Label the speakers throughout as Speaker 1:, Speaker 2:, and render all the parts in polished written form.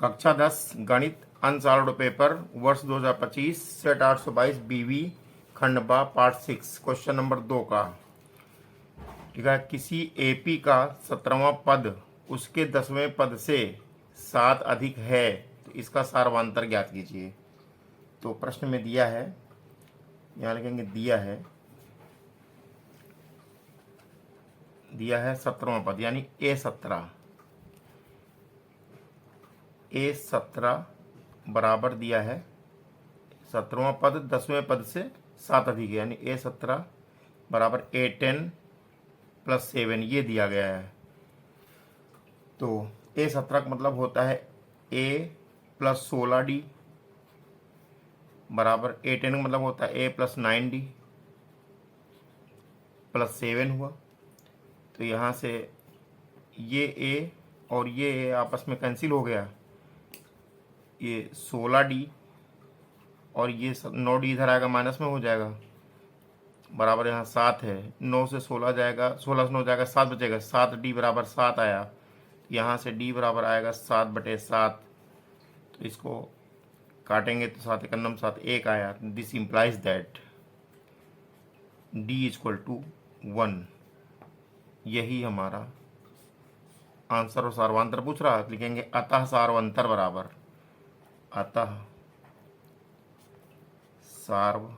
Speaker 1: कक्षा 10 गणित unsolved paper वर्ष 2025 सेट 822 बीवी खंड बा पार्ट 6 क्वेश्चन नंबर 2 का। ठीक है, किसी एपी का 17वां पद उसके 10वें पद से 7 अधिक है तो इसका सार्वंतर ज्ञात कीजिए। तो प्रश्न में दिया है, यहाँ लिखेंगे दिया है 17वां पद यानी A17 बराबर दिया है 17वां पद 10वें पद से 7 अधिक है यानी A17 बराबर A10 + 7 ये दिया गया है। तो A17 का मतलब होता है A + 16D बराबर A10 का मतलब होता है A + 9D + 7 हुआ। तो यहाँ से ये A और ये A आपस में कैंसिल हो गया, ये 16D और ये 9D इधर आएगा माइनस में हो जाएगा बराबर यहाँ 7 है। 9 से 16 जाएगा, 16 से 9 जाएगा 7 बचेगा, 7D बराबर 7 आया। यहाँ से D बराबर आएगा 7/7। तो इसको काटेंगे तो 7 एकम 7 1 आया। This implies that D = 1। यही हमारा आंसर। और सार्वंतर पूछ रहा है, लिखेंगे अतः सार्वंतर बराबर, अतः सार्वंतर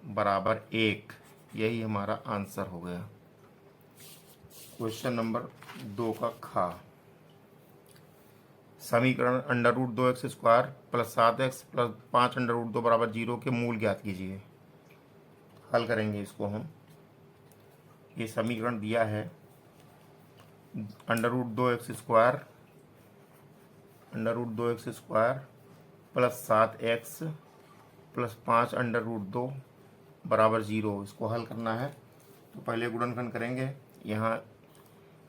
Speaker 1: बराबर 1। यही हमारा आंसर हो गया। क्वेश्चन नंबर 2 का खा। समीकरण √2x² + 7x + 5√2 बराबर 0 के मूल ज्ञात कीजिए। हल करेंगे इसको हम। ये समीकरण दिया है √2x² + 7x + 5√2 बराबर 0। इसको हल करना है तो पहले गुणनखंड करेंगे। यहाँ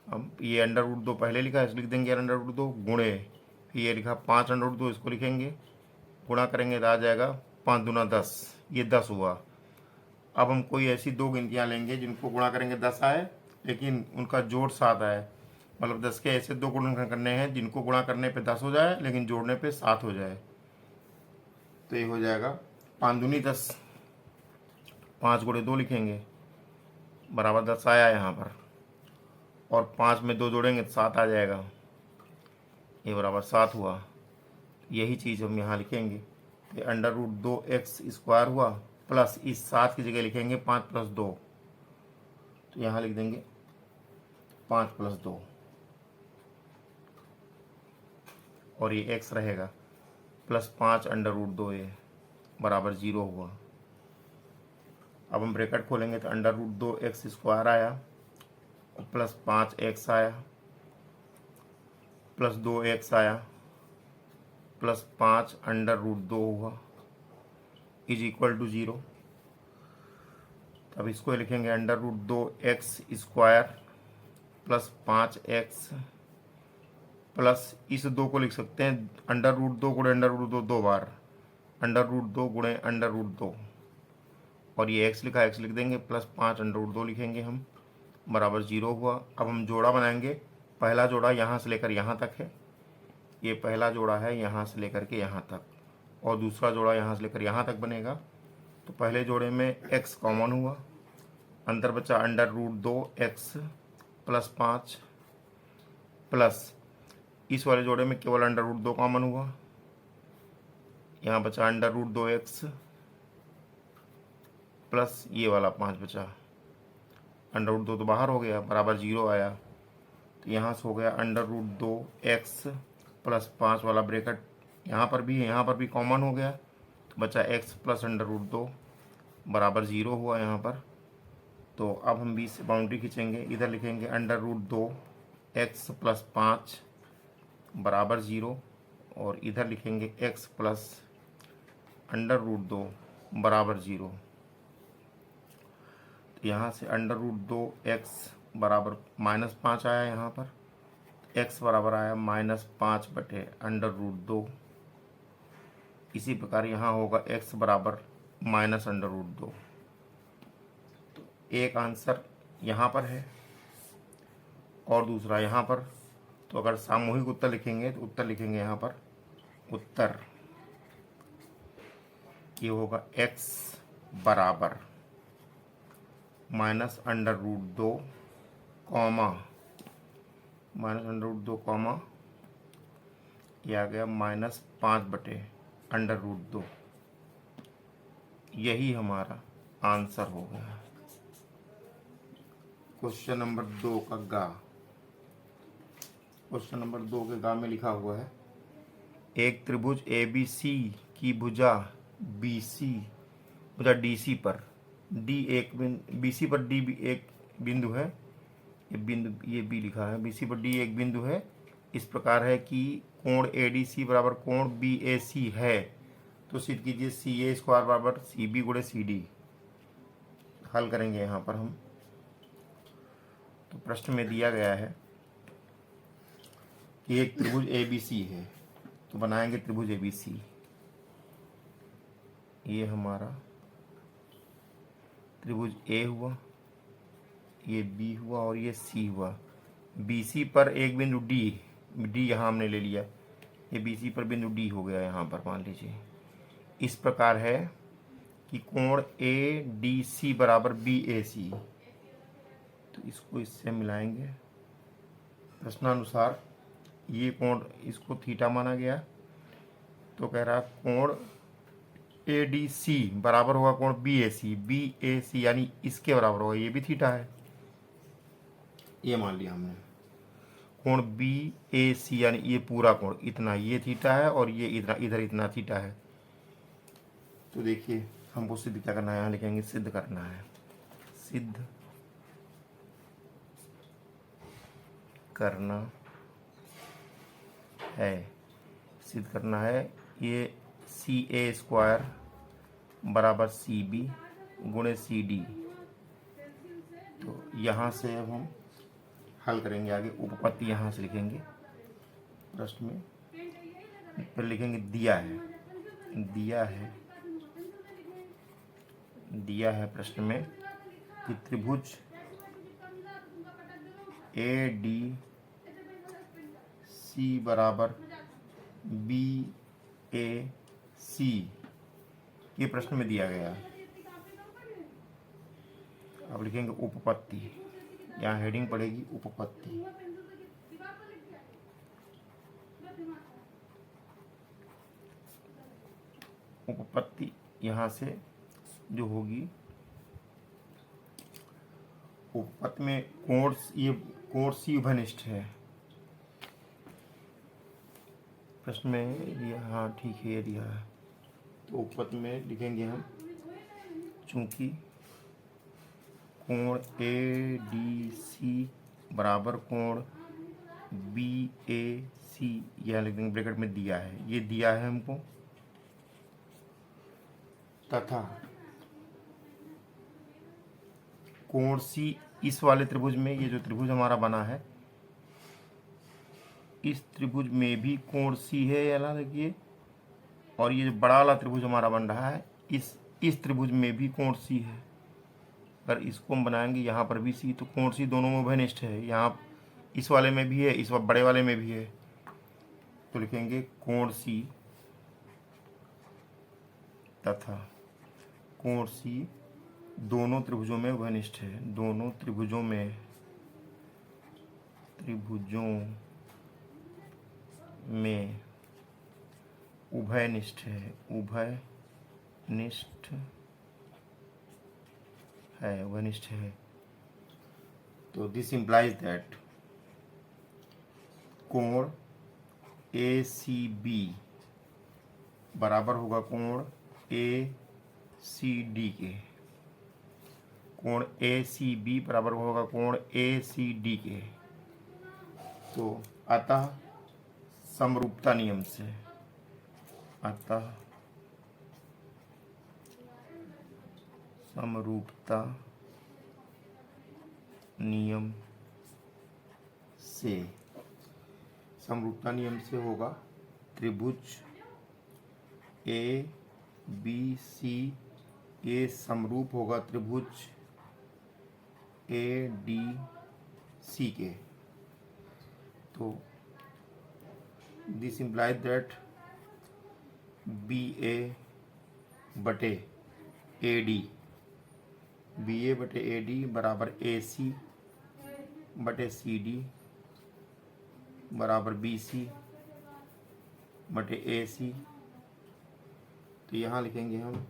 Speaker 1: हम ये √2 पहले लिखा है, लिख देंगे √2 गुणे, फिर ये लिखा 5√2, इसको लिखेंगे, गुणा करेंगे तो आ जाएगा 5 दूना 10, ये 10 हुआ। अब हम कोई ऐसी दो गिनतियाँ लेंगे जिनको गुणा करेंगे 10 आए लेकिन उनका जोड़ 7 आए। मतलब 10 के ऐसे दो गुणनखंड करने हैं जिनको गुणा करने पे 10 हो जाए लेकिन जोड़ने पे 7 हो जाए। तो ये हो जाएगा 5 दूनी 10, 5 × 2 लिखेंगे बराबर 10 आया यहाँ पर, और 5 में 2 जोड़ेंगे तो 7 आ जाएगा, ये बराबर 7 हुआ। यही चीज़ हम यहाँ लिखेंगे। ये √2x² हुआ प्लस इस 7 की जगह लिखेंगे 5 + 2, तो यहाँ लिख देंगे 5 + 2 और ये x रहेगा प्लस 5 √2 ये बराबर 0 हुआ। अब हम ब्रैकेट खोलेंगे तो √2x² आया प्लस 5x आया प्लस 2x आया प्लस 5 √2 हुआ = 0। अब इसको लिखेंगे √2x² प्लस 5x प्लस इस 2 को लिख सकते हैं √2 × √2 2 बार, √2 × √2 और ये x लिखा, x लिख देंगे प्लस 5 √2 लिखेंगे हम बराबर 0 हुआ। अब हम जोड़ा बनाएंगे। पहला जोड़ा यहाँ से लेकर यहाँ तक है, ये पहला जोड़ा है यहाँ से लेकर के यहाँ तक, और दूसरा जोड़ा यहाँ से लेकर यहाँ तक बनेगा। तो पहले जोड़े में x कॉमन हुआ, अंतर बचा √2x प्लस 5 प्लस इस वाले जोड़े में केवल √2 कॉमन हुआ, यहाँ बचा √2x प्लस ये वाला 5 बचा, √2 तो बाहर हो गया बराबर 0 आया। तो यहाँ से हो गया √2x प्लस 5 वाला ब्रैकेट यहाँ पर भी कॉमन हो गया, तो बचा x प्लस √2 बराबर 0 हुआ यहाँ पर। तो अब हम बीच से बाउंड्री खींचेंगे, इधर लिखेंगे √2x प्लस 5 बराबर 0 और इधर लिखेंगे x प्लस √2 बराबर 0। तो यहाँ से √2x बराबर -5 आया, यहाँ पर x बराबर आया -5/√2। इसी प्रकार यहाँ होगा x बराबर -√2। तो एक आंसर यहाँ पर है और दूसरा यहाँ पर। तो अगर सामूहिक उत्तर लिखेंगे तो उत्तर लिखेंगे यहाँ पर उत्तर ये होगा x बराबर -√2 कॉमा -√2 ये आ गया -5/√2। यही हमारा आंसर हो गया। क्वेश्चन नंबर 2 का गा। क्वेश्चन नंबर 2 के गा में लिखा हुआ है एक त्रिभुज ABC की भुजा DC पर BC पर D एक बिंदु है। ये B लिखा है। BC पर D एक बिंदु है। इस प्रकार है कि कोण ADC बराबर कोण BAC है। तो सिद्ध कीजिए CA² बराबर CB गुणे CD। हल करेंगे यहाँ पर हम। तो प्रश्न में दिया गया है कि एक त्रिभुज ABC है, तो बनाएंगे त्रिभुज ABC। ये हमारा त्रिभुज A हुआ, ये B हुआ और ये C हुआ। BC पर एक बिंदु D यहाँ हमने ले लिया। ये BC पर बिंदु D हो गया यहाँ पर, मान लीजिए। इस प्रकार है कि कोण ADC बराबर BAC। तो इसको इससे मिलाएंगे। प्रश्नानुसार ये कोण, इसको थीटा माना गया। तो कह रहा कोण ADC बराबर होगा कोण BAC यानी इसके बराबर होगा। ये भी थीटा है, ये मान लिया हमने। कोण BAC यानी ये पूरा कोण इतना, ये थीटा है और ये इधर इतना थीटा है। तो देखिए हमको सिद्ध क्या करना है, यहाँ लिखेंगे सिद्ध करना है। सिद्ध करना है ये CA² बराबर CB गुणे CD। तो यहाँ से अब हम हल करेंगे आगे। उपपत्ति यहाँ से लिखेंगे प्रश्न में। फिर लिखेंगे दिया है प्रश्न में कि त्रिभुज ADC बराबर BAC ये प्रश्न में दिया गया है। अब लिखेंगे उपपत्ति। यहाँ हेडिंग पड़ेगी उपपत्ति। उपपत्ति यहाँ से जो होगी, उपपत्ति में कोण C उभयनिष्ठ है। प्रश्न में ये, हाँ ठीक है, ये दिया है। तो उपपत्ति में लिखेंगे हम, चूंकि कोण ADC बराबर कोण BAC, यह लिख देंगे ब्रैकेट में दिया है, ये दिया है हमको। तथा कोण C इस वाले त्रिभुज में, ये जो त्रिभुज हमारा बना है, इस त्रिभुज में भी कोण C है, याद रखिए। और ये जो बड़ा वाला त्रिभुज हमारा बन रहा है, इस त्रिभुज में भी कोण C है। अगर इसको हम बनाएंगे यहाँ पर भी C, तो कोण C दोनों में उभयनिष्ठ है। यहाँ इस वाले में भी है, इस बड़े वाले में भी है। तो लिखेंगे कोण C तथा कोण C दोनों त्रिभुजों में उभयनिष्ठ है। दोनों त्रिभुजों में उभयनिष्ठ है। तो दिस इंप्लाइज दैट कोण ACB बराबर होगा कोण ACD के। कोण ACB बराबर होगा कोण ACD के। तो अतः समरूपता नियम समरूपता नियम से होगा त्रिभुज ABC के समरूप होगा त्रिभुज ADC के। तो दिस इम्प्लाइज दैट बी ए बटे ए डी, बी ए बटे ए डी बराबर ए सी बटे सी डी बराबर बी सी बटे ए सी। तो यहाँ लिखेंगे हम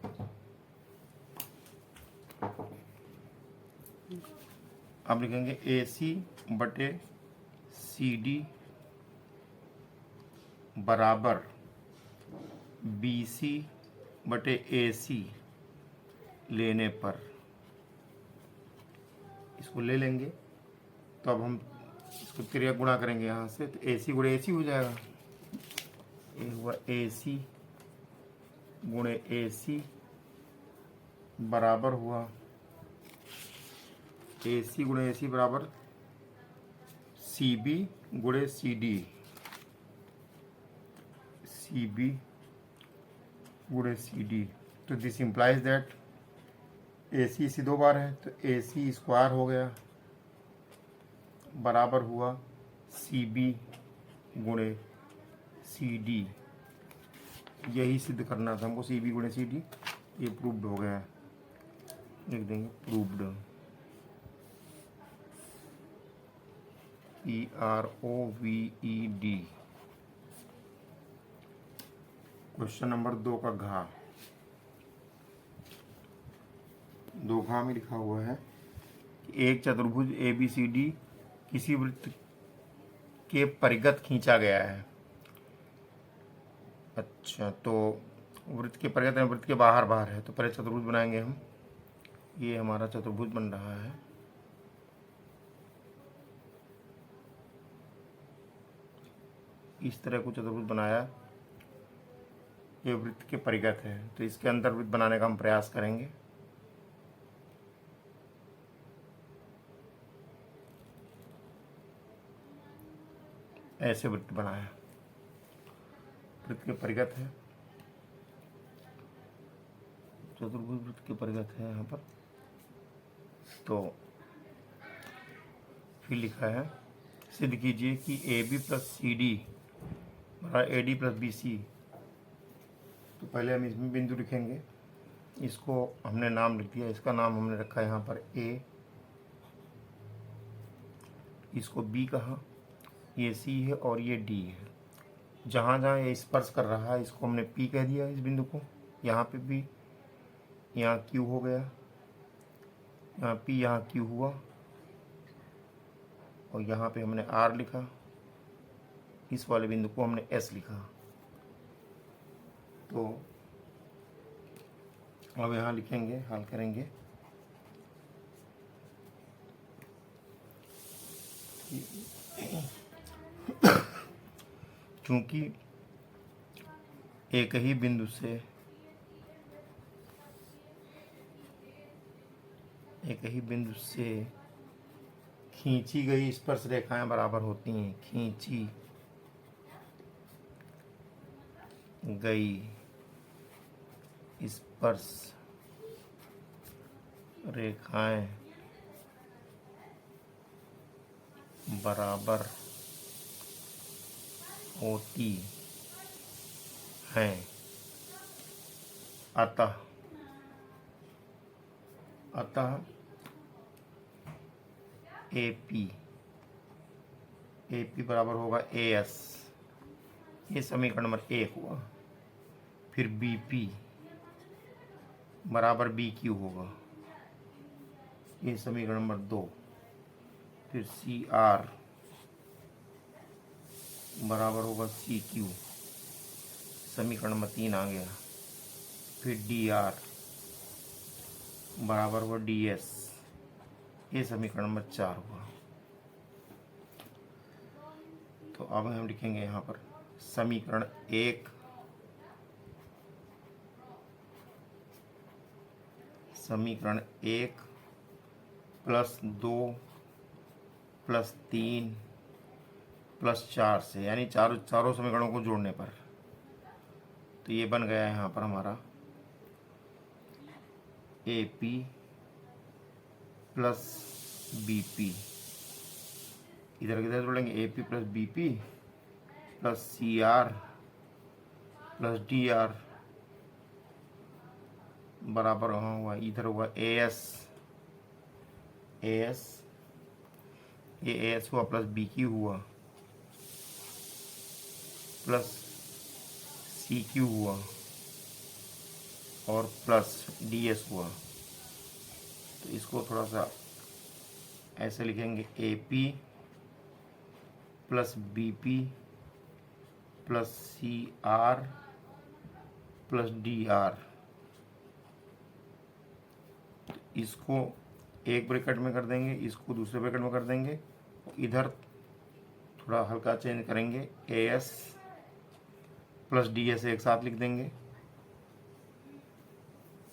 Speaker 1: अब लिखेंगे ए सी बटे सी डी बराबर बी सी बटे ए सी लेने पर, इसको ले लेंगे तो अब हम इसको क्रिया गुणा करेंगे यहाँ से, तो ए सी गुणे ए सी हो जाएगा। ये हुआ ए सी गुणे ए सी बराबर हुआ ए सी गुणे ए सी बराबर सी बी गुणे सी डी, सी बी गुणे सी डी। तो दिस इम्प्लाइज दैट ए सी दो बार है तो ए सी स्क्वायर हो गया बराबर हुआ सी बी गुणे सी डी। यही सिद्ध करना था हमको, सी बी गुणे सी डी। ये प्रूव्ड हो गया, लिख देंगे प्रूव्ड, PROVED। क्वेश्चन नंबर 2 का घ, 2 घ में लिखा हुआ है कि एक चतुर्भुज ABCD किसी वृत्त के परिगत खींचा गया है। अच्छा, तो वृत्त के परिगत है, वृत्त के बाहर बाहर है, तो पहले चतुर्भुज बनाएंगे हम। ये हमारा चतुर्भुज बन रहा है, इस तरह को चतुर्भुज बनाया, ये वृत्त के परिगत है, तो इसके अंदर वृत्त बनाने का हम प्रयास करेंगे। ऐसे वृत्त बनाया, वृत्त के परिगत है, चतुर्भुज वृत्त के परिगत है यहाँ पर। तो फिर लिखा है सिद्ध कीजिए कि A B plus C D बराबर A D plus B C. तो पहले हम इसमें बिंदु लिखेंगे, इसको हमने नाम लिख दिया, इसका नाम हमने रखा है यहाँ पर ए, इसको बी कहा, ये सी है और ये डी है। जहाँ जहाँ ये स्पर्श कर रहा है इसको हमने पी कह दिया, इस बिंदु को। यहाँ पे भी, यहाँ क्यू हो गया, यहाँ पी, यहाँ क्यू हुआ, और यहाँ पे हमने आर लिखा, इस वाले बिंदु को हमने एस लिखा। तो अब यहाँ लिखेंगे, हल करेंगे क्योंकि एक ही बिंदु से खींची गई स्पर्श रेखाएं बराबर होती हैं, खींची गई स्पर्श रेखाएं बराबर होती हैं। अतः AP बराबर होगा AS, ये समीकरण नंबर 1 हुआ। फिर BP बराबर BQ होगा, ये समीकरण नंबर 2। फिर CR बराबर होगा CQ, समीकरण नंबर 3 आ गया। फिर DR बराबर हुआ DS, ये समीकरण नंबर 4 हुआ। तो अब हम लिखेंगे यहाँ पर समीकरण 1 प्लस 2 प्लस 3 प्लस 4 से, यानी चारों समीकरणों को जोड़ने पर। तो ये बन गया है यहाँ पर हमारा AP प्लस BP इधर किधर जोड़ेंगे, A P plus B P plus C R plus D R बराबर वहाँ हुआ, इधर हुआ ए एस, ये ए एस हुआ प्लस बी क्यू हुआ प्लस सी क्यू हुआ और प्लस डी एस हुआ। तो इसको थोड़ा सा ऐसे लिखेंगे, A P plus B P plus C R plus D R. इसको एक ब्रैकेट में कर देंगे, इसको दूसरे ब्रैकेट में कर देंगे, इधर थोड़ा हल्का चेंज करेंगे, A S plus D S एक साथ लिख देंगे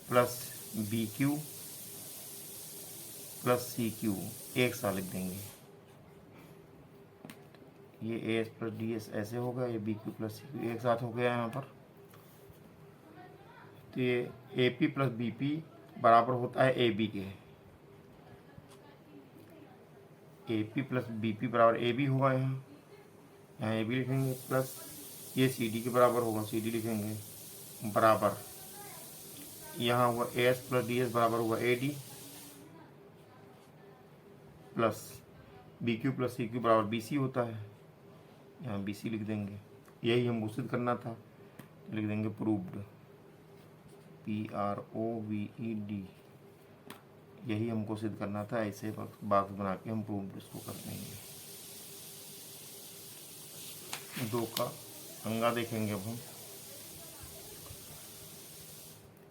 Speaker 1: plus B Q plus C Q एक साथ लिख देंगे। ये A S plus D S ऐसे होगा, ये B Q plus C Q एक साथ हो गया यहाँ पर। तो ये A P plus B P बराबर होता है ए बी के, A P plus B P बराबर ए बी होगा, यहाँ ए बी लिखेंगे प्लस ये सी डी के बराबर होगा, सी डी लिखेंगे बराबर, यहाँ हुआ A S plus D S बराबर हुआ A D plus B Q plus C Q बराबर बी सी होता है, यहाँ बी सी लिख देंगे। यही हमको सिद्ध करना था, तो लिख देंगे proved, P R O V E D, यही हमको सिद्ध करना था। ऐसे बॉक्स बना के हम प्रूव्ड इसको कर देंगे। दो का अंगा देखेंगे अब हम।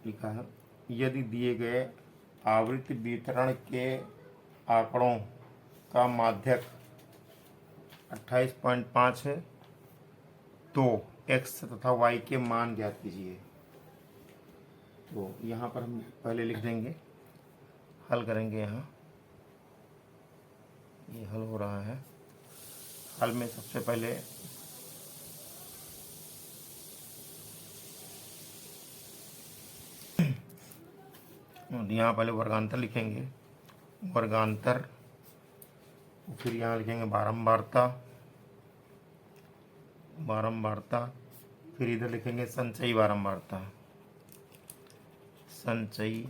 Speaker 1: लिखा है, यदि दिए गए आवृत्ति वितरण के आंकड़ों का माध्यक 28.5 है तो x तथा y के मान ज्ञात कीजिए। तो यहाँ पर हम पहले लिख देंगे, हल करेंगे। यहाँ ये हल हो रहा है। हल में सबसे पहले यहाँ पहले वर्गांतर लिखेंगे, वर्गांतर, फिर यहाँ लिखेंगे बारंबारता, बारंबारता, फिर इधर लिखेंगे संचयी बारंबारता, संचयी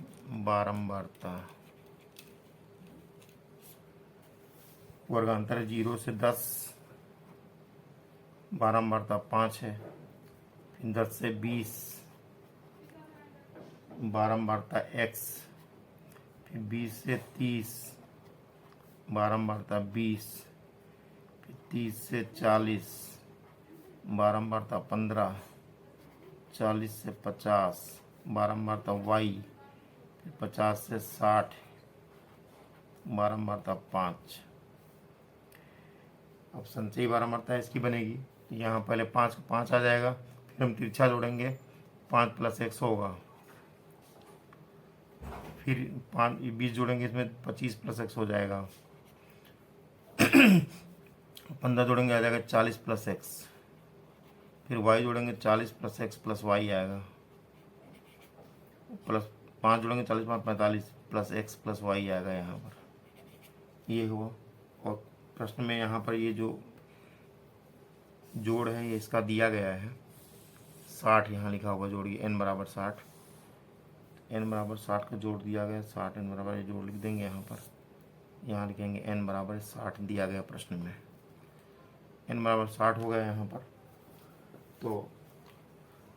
Speaker 1: बारंबारता। वर्गांतर 0 से 10, बारंबारता 5 है, फिर 10 से 20, बारंबारता x, फिर 20 से 30, बारंबारता 20, फिर 30 से 40, बारंबारता 15, 40 से 50, बारंबारता y, फिर 50 से 60, बारंबारता 5। अब संचयी बारंबारता इसकी बनेगी, यहाँ पहले 5 का 5 आ जाएगा, फिर हम तिरछा जोड़ेंगे, 5 प्लस x होगा, फिर 5 20 जोड़ेंगे, इसमें 25 प्लस x हो जाएगा, 15 जोड़ेंगे आ जाएगा 40 प्लस x, फिर y जोड़ेंगे 40 प्लस x प्लस y आएगा, प्लस 5 जोड़ेंगे 40 5 45 प्लस x प्लस y आएगा यहाँ पर। ये हुआ। और प्रश्न में यहाँ पर ये जो जोड़ है ये इसका दिया गया है 60, यहाँ लिखा होगा जोड़िए n बराबर 60, n बराबर 60 का जोड़ दिया गया 60, n बराबर ये जोड़ लिख देंगे यहाँ पर, यहाँ लिखेंगे n बराबर 60 दिया गया प्रश्न में, n बराबर 60 हो गया यहाँ पर। तो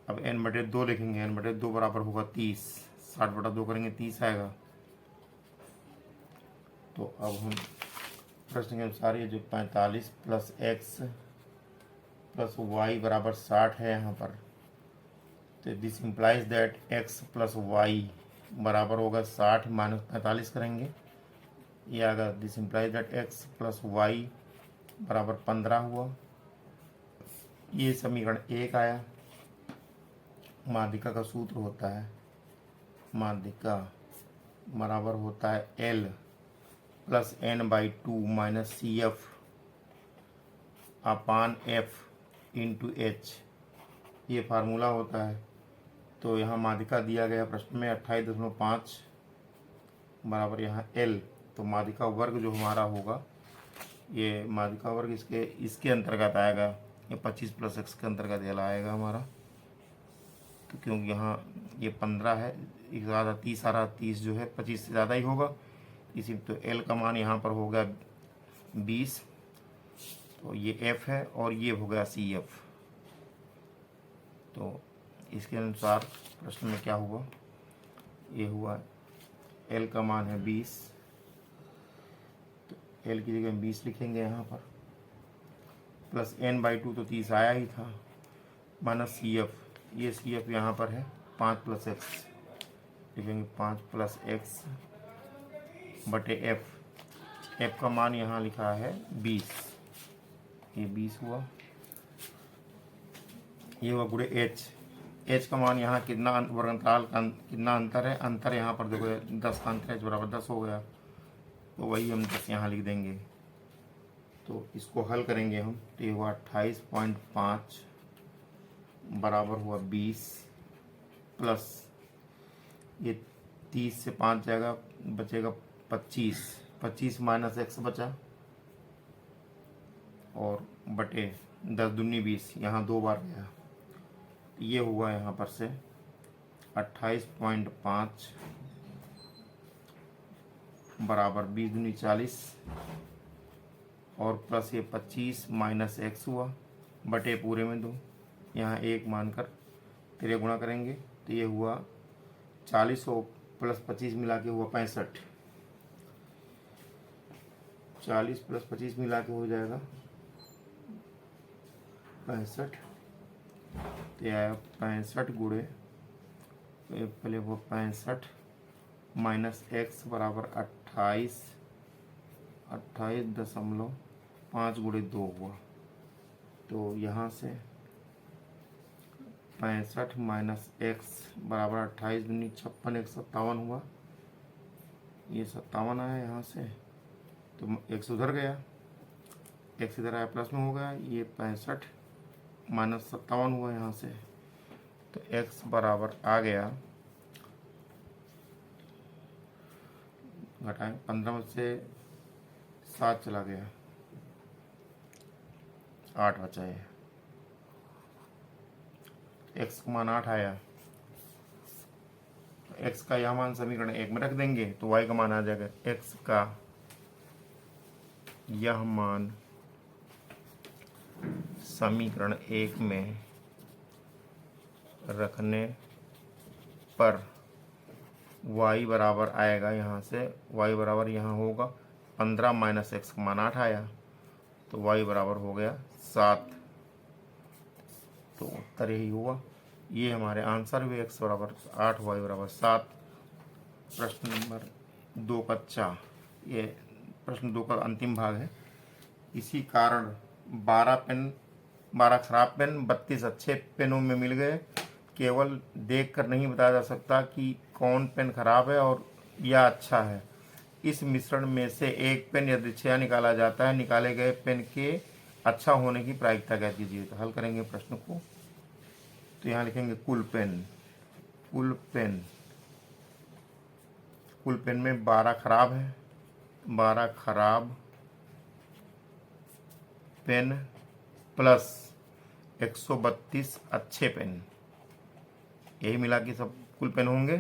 Speaker 1: अब n बटे 2 लिखेंगे, n बटे 2 बराबर होगा 30, 60 बटा 2 करेंगे 30 आएगा। तो अब हम प्रश्न के अनुसार ये जो 45 प्लस x प्लस y बराबर 60 है यहाँ पर, तो this implies that x plus y बराबर होगा 60 माइनस 45 करेंगे, ये आएगा, this implies that x plus y बराबर 15 हुआ। ये समीकरण 1 आया। माध्यिका का सूत्र होता है, माध्यिका बराबर होता है L plus n/2 minus CF अपान F इंटू H, ये फार्मूला होता है। तो यहाँ माध्यिका दिया गया प्रश्न में 28.5 बराबर यहाँ L, तो माध्यिका वर्ग जो हमारा होगा ये माध्यिका वर्ग इसके अंतर्गत आएगा, ये 25 प्लस एक्स के अंतर्गत ये आएगा हमारा। तो क्योंकि यहाँ ये 15 है, एक ज़्यादा 30 आ रहा, 30 जो है 25 से ज़्यादा ही होगा इसी, तो एल का मान यहाँ पर हो गया 20, तो ये एफ है और ये हो गया सी एफ। तो इसके अनुसार प्रश्न में क्या हुआ, ये हुआ एल का मान है 20, तो एल की जगह 20 लिखेंगे यहाँ पर, प्लस n/2 तो 30 आया ही था, माइनस सी एफ, ये सी एफ यहाँ पर है 5 प्लस एक्स, लिखेंगे 5 प्लस एक्स बटे एफ, एफ का मान यहाँ लिखा है 20, ये 20 हुआ, ये हुआ गुणे एच, एच का मान यहाँ कितना वर्गंतराल का कितना अंतर है, अंतर यहाँ पर देखो 10 का अंतर, एच बराबर 10 हो गया, तो वही हम 10 यहाँ लिख देंगे। तो इसको हल करेंगे हम, तो ये हुआ 28.5 बराबर हुआ 20, प्लस ये 30 से 5 जाएगा, बचेगा 25, 25 माइनस एक्स बचा, और बटे 10 दूनी 20, यहाँ 2 बार गया, ये हुआ यहाँ पर से 28.5 बराबर 20 दूनी 40, और प्लस ये 25 माइनस एक्स हुआ, बटे पूरे में 2, यहाँ 1 मानकर तेरे गुणा करेंगे, तो ये हुआ 40 और प्लस 25 मिला के हुआ 65, 40 प्लस 25 मिला के हो जाएगा 65, तो यह आया 65 गुणे, पहले वो 65 माइनस एक्स बराबर 28.5 गुणे 2 हुआ, तो यहाँ से 65 माइनस एक्स बराबर 28 दूनी 56, 157 हुआ, ये 57 आया यहाँ से, तो एक्स उधर गया, एक्स इधर आया प्लस में हो गया, ये 65 माइनस 57 हुआ यहाँ से, तो एक्स बराबर आ गया, घटाएं 15 में से 7 चला गया, 8 बचा है, एक्स का मान 8 आया, तो एक्स का यह मान समीकरण 1 में रख देंगे, तो वाई का मान आ जाएगा, एक्स का यह मान समीकरण 1 में रखने पर y बराबर आएगा, यहाँ से y बराबर यहाँ होगा 15 माइनस एक्स का मान 8 आया, तो y बराबर हो गया 7, तो उत्तर यही हुआ, ये हमारे आंसर हुए, x बराबर 8 y बराबर 7। प्रश्न नंबर 2 कच्चा, ये प्रश्न 2 का अंतिम भाग है। इसी कारण 12 खराब पेन 32 अच्छे पेनों में मिल गए। केवल देखकर नहीं बताया जा सकता कि कौन पेन खराब है और या अच्छा है। इस मिश्रण में से एक पेन यदि अच्छा निकाला जाता है, निकाले गए पेन के अच्छा होने की प्रायिकता क्या कीजिए। तो हल करेंगे प्रश्न को, तो यहाँ लिखेंगे कुल पेन, कुल पेन में 12 खराब है, 12 खराब पेन प्लस 132 अच्छे पेन, यही मिला कि सब कुल पेन होंगे,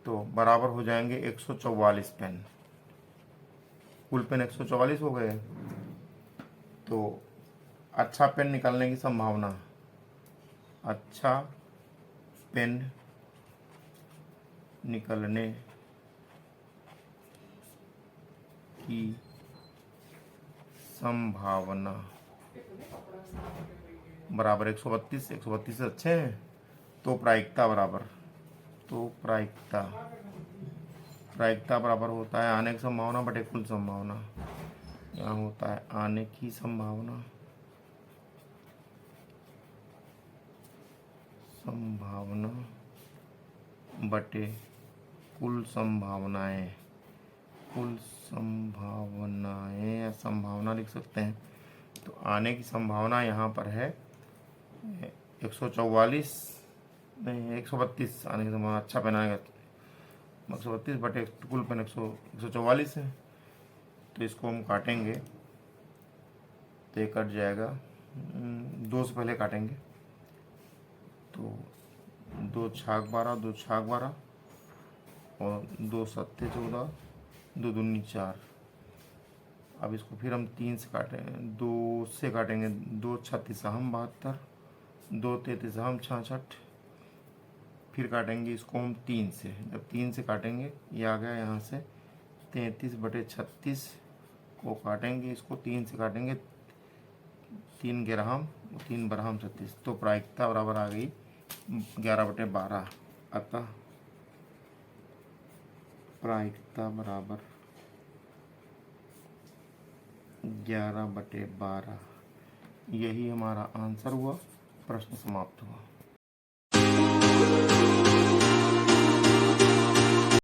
Speaker 1: तो बराबर हो जाएंगे 144 पेन। कुल पेन 144 हो गए, तो अच्छा पेन निकालने की संभावना, अच्छा पेन निकलने की संभावना बराबर 132, 132 से अच्छे हैं, तो प्रायिकता बराबर, तो प्रायिकता बराबर होता है आने की संभावना बटे कुल संभावना। यहाँ होता है आने की संभावना बटे कुल संभावनाएं, या संभावना लिख सकते हैं। तो आने की संभावना यहाँ पर है 144 नहीं 132 आने की संभावना, अच्छा पेन आएगा 132 बटे कुल पेन 144 है, तो इसको हम काटेंगे तो ये कट जाएगा। 2 से पहले काटेंगे तो 2 छाक 12, 2 छाक 12 और 2 सत्ते 14, 2 दूनी 4। अब इसको फिर हम 3 से काटें, 2 से काटेंगे। 2 छत्तीस हम 72, 2 33 हम 66। फिर काटेंगे इसको हम 3 से। जब 3 से काटेंगे ये आ गया यहाँ से 33/36 को काटेंगे। इसको 3 से काटेंगे 3 ग्राम 3 बराम 36, तो प्रायिकता बराबर आ गई 11/12। अतः प्रायिकता बराबर 11/12। यही हमारा आंसर हुआ। प्रश्न समाप्त हुआ।